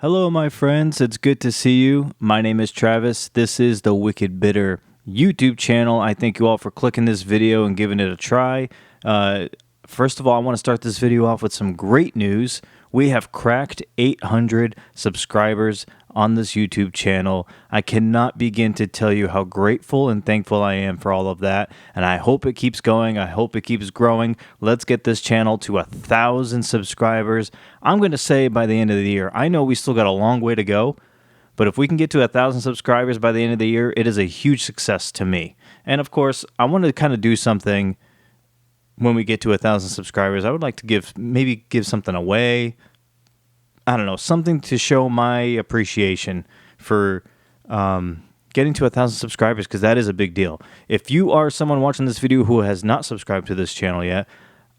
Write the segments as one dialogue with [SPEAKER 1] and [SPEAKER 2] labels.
[SPEAKER 1] Hello, my friends. It's good to see you. My name is Travis. This is the Wicked Bitter YouTube channel. I thank you all for clicking this video and giving it a try. First of all, I want to start this video off with some great news. We have cracked 800 subscribers on this YouTube channel. I cannot begin to tell you how grateful and thankful I am for all of that, and I hope it keeps going. I hope it keeps growing. Let's get this channel to 1,000 subscribers. I'm going to say by the end of the year. I know we still got a long way to go, but if we can get to 1,000 subscribers by the end of the year, it is a huge success to me. And of course, I want to kind of do something when we get to 1,000 subscribers. I would like to give something away. I don't know, something to show my appreciation for getting to 1,000 subscribers, because that is a big deal. If you are someone watching this video who has not subscribed to this channel yet,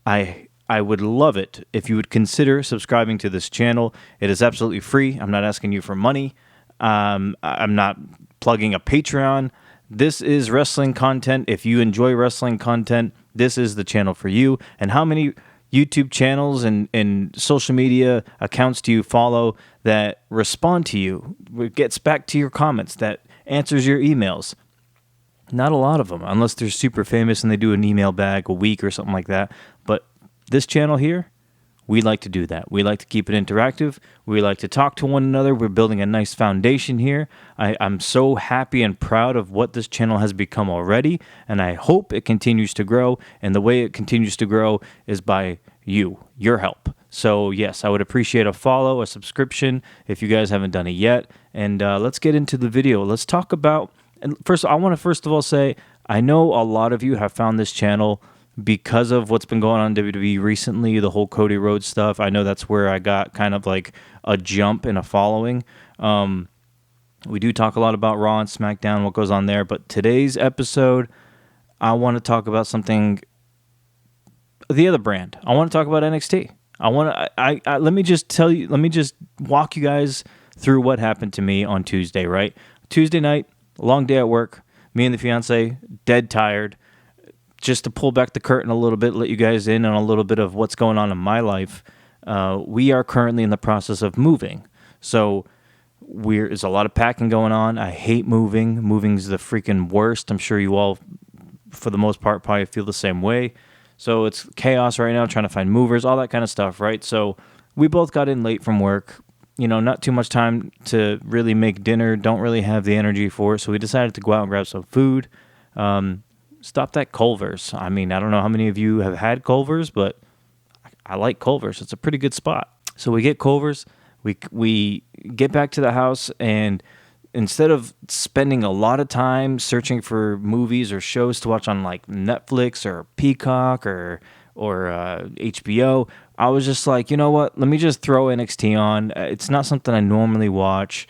[SPEAKER 1] I would love it if you would consider subscribing to this channel. It is absolutely free. I'm not asking you for money. I'm not plugging a Patreon. This is wrestling content. If you enjoy wrestling content, this is the channel for you. And how many YouTube channels and social media accounts do you follow that respond to you, gets back to your comments, that answers your emails? Not a lot of them, unless they're super famous and they do an email bag a week or something like that. But this channel here, we like to do that. We like to keep it interactive. We like to talk to one another. We're building a nice foundation here. I'm so happy and proud of what this channel has become already, and I hope it continues to grow. And the way it continues to grow is by your help. So yes, I would appreciate a follow, a subscription, if you guys haven't done it yet. And let's get into the video. Let's talk about, and first, I want to first of all say, I know a lot of you have found this channel because of what's been going on in WWE recently, the whole Cody Rhodes stuff. I know that's where I got kind of like a jump in a following. We do talk a lot about Raw and SmackDown, what goes on there, but today's episode, I want to talk about something, the other brand. I want to talk about NXT. Let me just walk you guys through what happened to me on Tuesday, right? Tuesday night, long day at work, me and the fiance, dead tired. Just to pull back the curtain a little bit, let you guys in on a little bit of what's going on in my life. We are currently in the process of moving. So there's a lot of packing going on. I hate moving. Moving's the freaking worst. I'm sure you all, for the most part, probably feel the same way. So it's chaos right now, trying to find movers, all that kind of stuff, right? So we both got in late from work. Not too much time to really make dinner. Don't really have the energy for it. So we decided to go out and grab some food. Stopped at Culver's. I mean, I don't know how many of you have had Culver's, but I like Culver's. It's a pretty good spot. So we get Culver's, we get back to the house, and instead of spending a lot of time searching for movies or shows to watch on like Netflix or Peacock or HBO, I was just like, you know what? Let me just throw NXT on. It's not something I normally watch.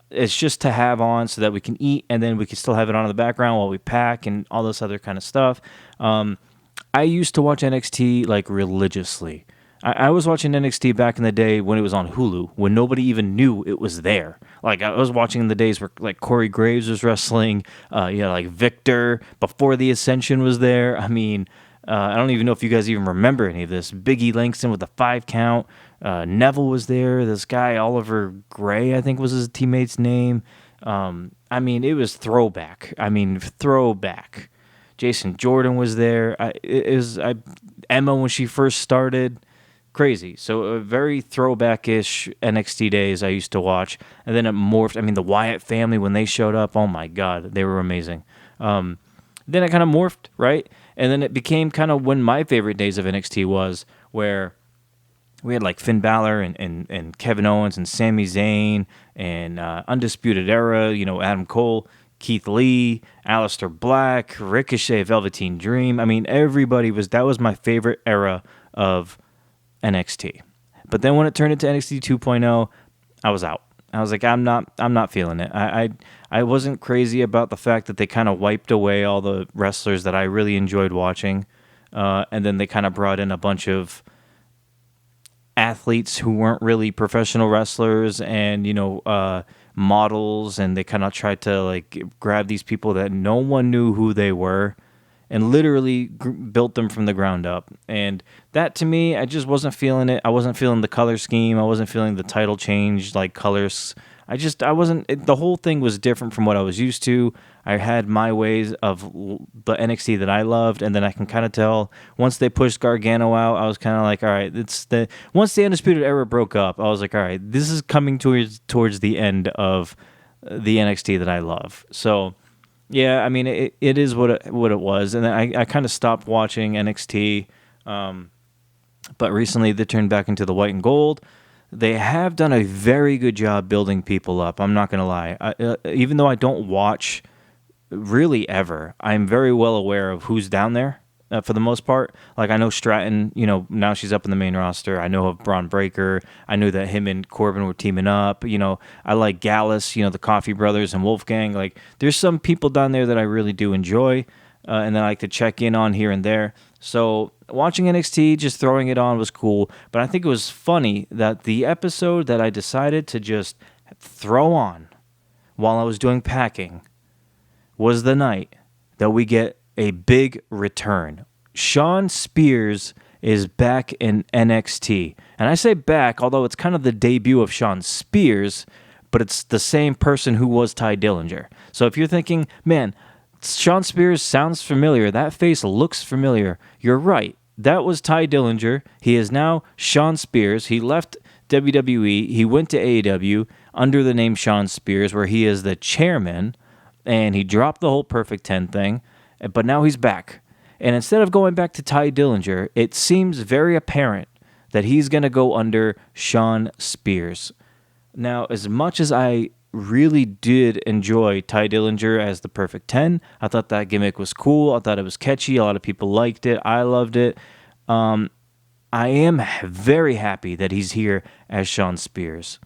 [SPEAKER 1] It's just to have on so that we can eat, and then we can still have it on in the background while we pack and all this other kind of stuff. I used to watch NXT like religiously. I was watching NXT back in the day when it was on Hulu, when nobody even knew it was there. Like, I was watching in the days where like Corey Graves was wrestling, like Victor before the Ascension was there. I mean, I don't even know if you guys even remember any of this. Big E Langston with the 5 count. Neville was there. This guy, Oliver Gray, I think was his teammate's name. I mean, it was throwback. Jason Jordan was there. Emma when she first started. Crazy. So a very throwback-ish NXT days I used to watch. And then it morphed. I mean, the Wyatt family, when they showed up, oh my God, they were amazing. Then it kind of morphed, right? And then it became kind of when my favorite days of NXT was, where we had like Finn Balor and Kevin Owens and Sami Zayn and Undisputed Era, Adam Cole, Keith Lee, Aleister Black, Ricochet, Velveteen Dream. I mean, that was my favorite era of NXT. But then when it turned into NXT 2.0, I was out. I was like, I'm not feeling it. I wasn't crazy about the fact that they kind of wiped away all the wrestlers that I really enjoyed watching. And then they kind of brought in a bunch of athletes who weren't really professional wrestlers and, models, and they kind of tried to like grab these people that no one knew who they were and literally built them from the ground up. And that, to me, I just wasn't feeling it. I wasn't feeling the color scheme. I wasn't feeling the title change, like colors. I wasn't, the whole thing was different from what I was used to. I had my ways of the NXT that I loved, and then I can kind of tell once they pushed Gargano out, I was kind of like, all right, once the Undisputed Era broke up, I was like, all right, this is coming towards the end of the NXT that I love. So, yeah, I mean, it is what it was, and then I kind of stopped watching NXT, but recently they turned back into the white and gold. They have done a very good job building people up. I'm not going to lie. Even though I don't watch really ever, I'm very well aware of who's down there for the most part. Like, I know Stratton, now she's up in the main roster. I know of Braun Breaker. I knew that him and Corbin were teaming up. I like Gallus, the Coffee Brothers and Wolfgang. Like, there's some people down there that I really do enjoy and that I like to check in on here and there. So watching NXT, just throwing it on was cool. But I think it was funny that the episode that I decided to just throw on while I was doing packing was the night that we get a big return. Shawn Spears is back in NXT. And I say back, although it's kind of the debut of Shawn Spears, but it's the same person who was Ty Dillinger. So if you're thinking, man, Shawn Spears sounds familiar, that face looks familiar, you're right. That was Ty Dillinger. He is now Shawn Spears. He left WWE. He went to AEW under the name Shawn Spears, where he is the chairman, and he dropped the whole Perfect 10 thing, but now he's back. And instead of going back to Ty Dillinger, it seems very apparent that he's going to go under Shawn Spears. Now, as much as I really did enjoy Ty Dillinger as the Perfect 10, I thought that gimmick was cool. I thought it was catchy. A lot of people liked it. I loved it. I am very happy that he's here as Shawn Spears.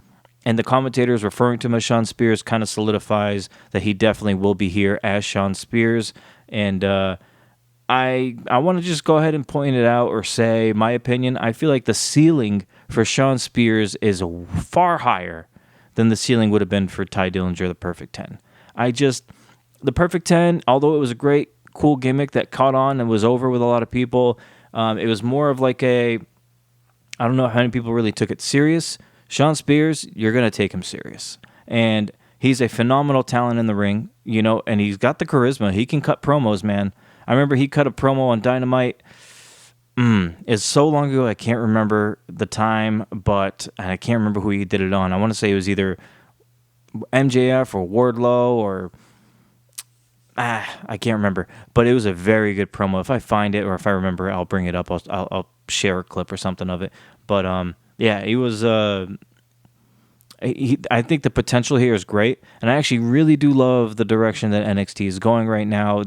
[SPEAKER 1] And the commentators referring to him as Shawn Spears kind of solidifies that he definitely will be here as Shawn Spears. And I want to just go ahead and point it out or say my opinion. I feel like the ceiling for Shawn Spears is far higher than the ceiling would have been for Ty Dillinger, the Perfect 10. The Perfect 10, although it was a great, cool gimmick that caught on and was over with a lot of people, it was more of like I don't know how many people really took it serious. Shawn Spears, you're going to take him serious. And he's a phenomenal talent in the ring, and he's got the charisma. He can cut promos, man. I remember he cut a promo on Dynamite. It's so long ago, I can't remember the time, but I can't remember who he did it on. I want to say it was either MJF or Wardlow or I can't remember, but it was a very good promo. If I find it or if I remember, I'll bring it up. I'll share a clip or something of it. But yeah, he was. I think the potential here is great, and I actually really do love the direction that NXT is going right now.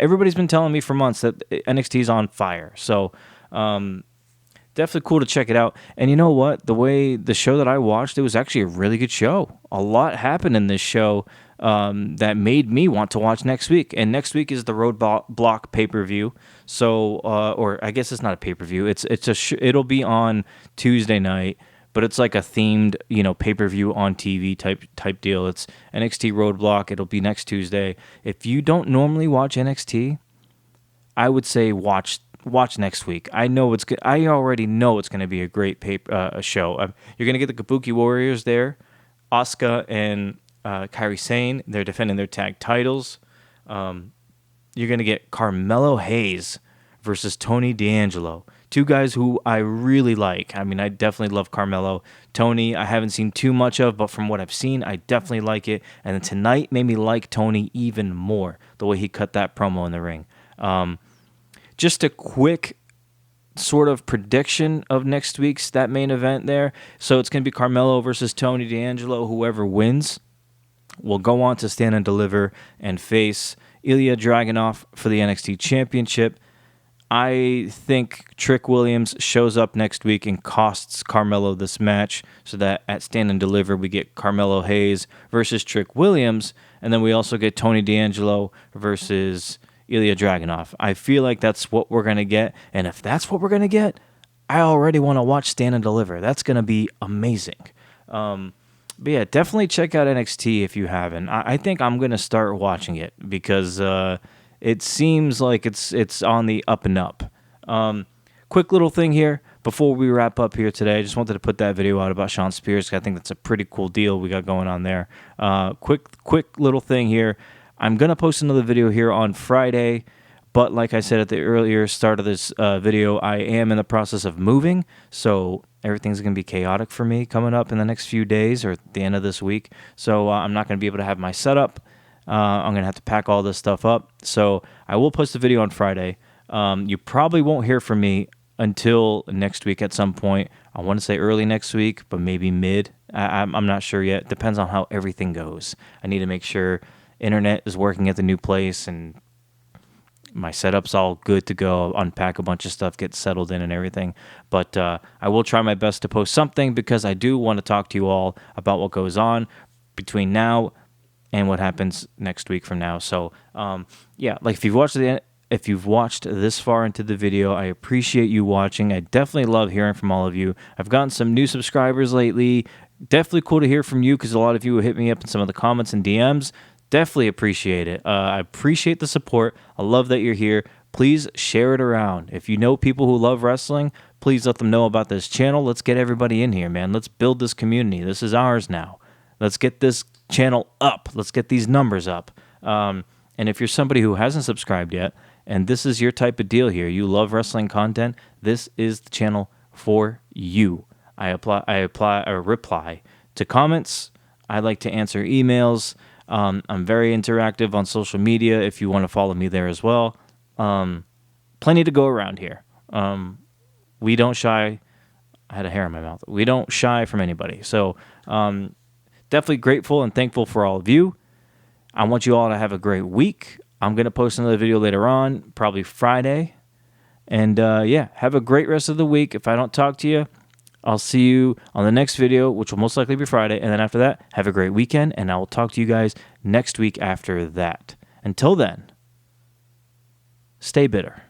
[SPEAKER 1] Everybody's been telling me for months that NXT is on fire, so definitely cool to check it out. And you know what? The show that I watched, it was actually a really good show. A lot happened in this show that made me want to watch next week. And next week is the Roadblock pay-per-view. So, or I guess it's not a pay-per-view. It'll be on Tuesday night. But it's like a themed, pay-per-view on TV type deal. It's NXT Roadblock. It'll be next Tuesday. If you don't normally watch NXT, I would say watch next week. I already know it's going to be a great show. You're going to get the Kabuki Warriors there, Asuka and Kairi Sane. They're defending their tag titles. You're going to get Carmelo Hayes versus Tony D'Angelo. Two guys who I really like. I mean, I definitely love Carmelo. Tony, I haven't seen too much of, but from what I've seen, I definitely like it. And then tonight made me like Tony even more, the way he cut that promo in the ring. Just a quick sort of prediction of next week's that main event there. So it's going to be Carmelo versus Tony D'Angelo. Whoever wins will go on to Stand and Deliver and face Ilya Dragunov for the NXT Championship. I think Trick Williams shows up next week and costs Carmelo this match, so that at Stand and Deliver we get Carmelo Hayes versus Trick Williams, and then we also get Tony D'Angelo versus Ilya Dragunov. I feel like that's what we're going to get, and if that's what we're going to get, I already want to watch Stand and Deliver. That's going to be amazing. But yeah, definitely check out NXT if you haven't. I think I'm going to start watching it because it seems like it's on the up and up. Quick little thing here before we wrap up here today. I just wanted to put that video out about Shawn Spears. I think that's a pretty cool deal we got going on there. Quick little thing here. I'm going to post another video here on Friday, but like I said at the earlier start of this video, I am in the process of moving, so everything's going to be chaotic for me coming up in the next few days or at the end of this week. So I'm not going to be able to have my setup. I'm going to have to pack all this stuff up. So I will post a video on Friday. You probably won't hear from me until next week at some point. I want to say early next week, but maybe mid. I'm not sure yet. Depends on how everything goes. I need to make sure internet is working at the new place and my setup's all good to go. I'll unpack a bunch of stuff, get settled in and everything. But I will try my best to post something because I do want to talk to you all about what goes on between now and what happens next week from now. So, yeah, like if you've watched this far into the video, I appreciate you watching. I definitely love hearing from all of you. I've gotten some new subscribers lately. Definitely cool to hear from you because a lot of you hit me up in some of the comments and DMs. Definitely appreciate it. I appreciate the support. I love that you're here. Please share it around. If you know people who love wrestling, please let them know about this channel. Let's get everybody in here, man. Let's build this community. This is ours now. Let's get this channel up. Let's get these numbers up. And if you're somebody who hasn't subscribed yet, and this is your type of deal here, you love wrestling content, this is the channel for you. I reply to comments. I like to answer emails. I'm very interactive on social media if you want to follow me there as well. Plenty to go around here. We don't shy. I had a hair in my mouth. We don't shy from anybody. So definitely grateful and thankful for all of you. I want you all to have a great week. I'm going to post another video later on, probably Friday. And yeah, have a great rest of the week. If I don't talk to you, I'll see you on the next video, which will most likely be Friday. And then after that, have a great weekend. And I will talk to you guys next week after that. Until then, stay bitter.